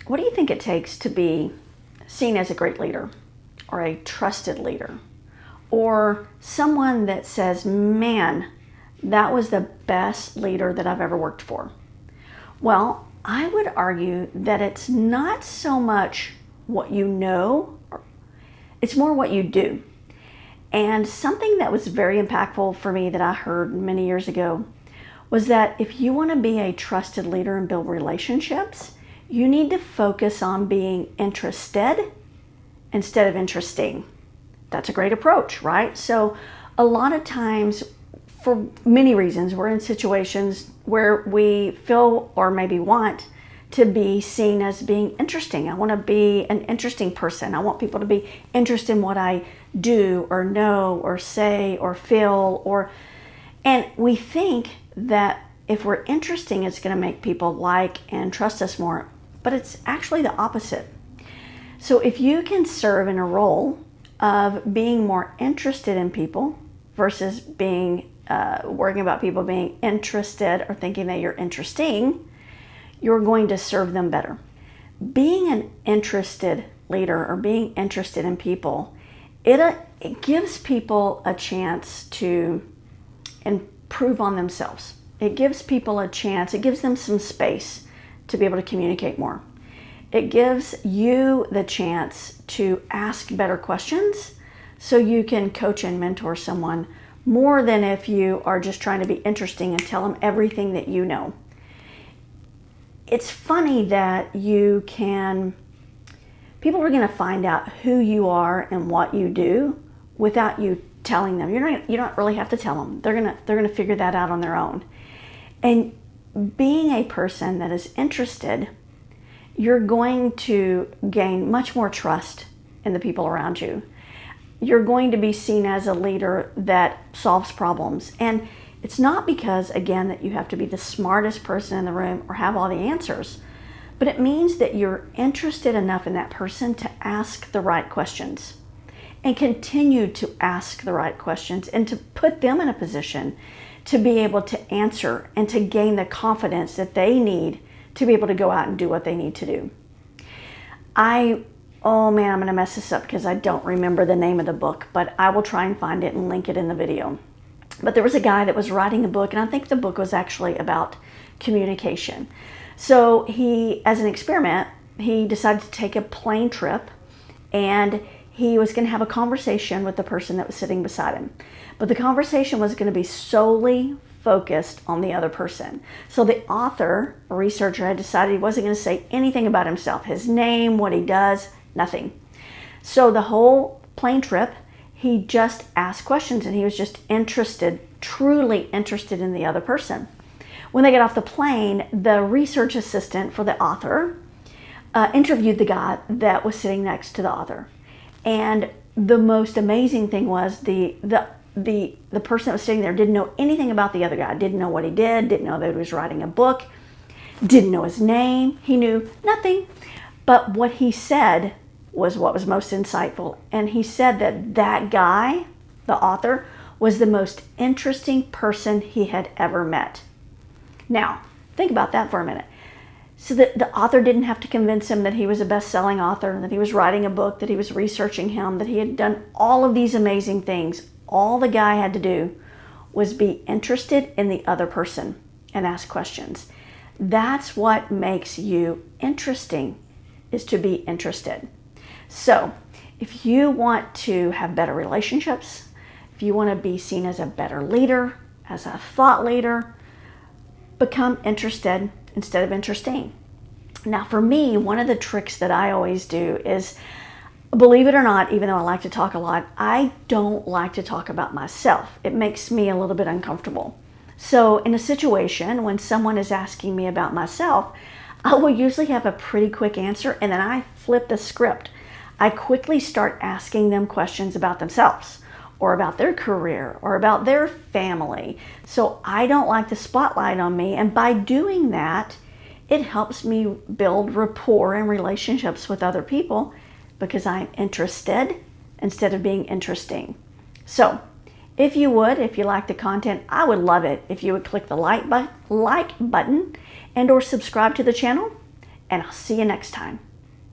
What do you think it takes to be seen as a great leader or a trusted leader or someone that says, man, that was the best leader that I've ever worked for? Well, I would argue that it's not so much what you know, it's more what you do. And something that was very impactful for me that I heard many years ago was that if you want to be a trusted leader and build relationships, you need to focus on being interested instead of interesting. That's a great approach, right? So a lot of times, for many reasons, we're in situations where we feel or maybe want to be seen as being interesting. I want to be an interesting person. I want people to be interested in what I do or know or say or feel, and we think that if we're interesting, it's going to make people like and trust us more, but it's actually the opposite. So if you can serve in a role of being more interested in people versus being worrying about people being interested or thinking that you're interesting, you're going to serve them better. Being an interested leader or being interested in people, it gives people a chance to improve on themselves. It gives people a chance, it gives them some space to be able to communicate more. It gives you the chance to ask better questions so you can coach and mentor someone more than if you are just trying to be interesting and tell them everything that you know. It's funny that people are going to find out who you are and what you do without you telling them. You don't really have to tell them. They're going to figure that out on their own. And being a person that is interested, you're going to gain much more trust in the people around you. You're going to be seen as a leader that solves problems. And it's not because, again, that you have to be the smartest person in the room or have all the answers, but it means that you're interested enough in that person to ask the right questions and continue to ask the right questions and to put them in a position to be able to answer and to gain the confidence that they need to be able to go out and do what they need to do. Oh man, I'm going to mess this up because I don't remember the name of the book, but I will try and find it and link it in the video. But there was a guy that was writing a book, and I think the book was actually about communication. So he, as an experiment, he decided to take a plane trip, and he was going to have a conversation with the person that was sitting beside him. But the conversation was going to be solely focused on the other person. So the author, a researcher, had decided he wasn't going to say anything about himself, his name, what he does, nothing. So the whole plane trip, he just asked questions, and he was just interested, truly interested in the other person. When they got off the plane, the research assistant for the author interviewed the guy that was sitting next to the author. And the most amazing thing was the person that was sitting there didn't know anything about the other guy, didn't know what he did, didn't know that he was writing a book, didn't know his name, he knew nothing. But what he said was what was most insightful. And he said that guy, the author, was the most interesting person he had ever met. Now, think about that for a minute. So that the author didn't have to convince him that he was a best-selling author, that he was writing a book, that he was researching him, that he had done all of these amazing things. All the guy had to do was be interested in the other person and ask questions. That's what makes you interesting, is to be interested. So if you want to have better relationships, if you want to be seen as a better leader, as a thought leader, become interested instead of interesting. Now for me, one of the tricks that I always do is, believe it or not, even though I like to talk a lot, I don't like to talk about myself. It makes me a little bit uncomfortable. So in a situation when someone is asking me about myself, I will usually have a pretty quick answer, and then I flip the script. I quickly start asking them questions about themselves or about their career or about their family. So I don't like the spotlight on me, and by doing that, it helps me build rapport and relationships with other people because I'm interested instead of being interesting. So if you like the content, I would love it if you would click the like button and or subscribe to the channel. and I'll see you next time.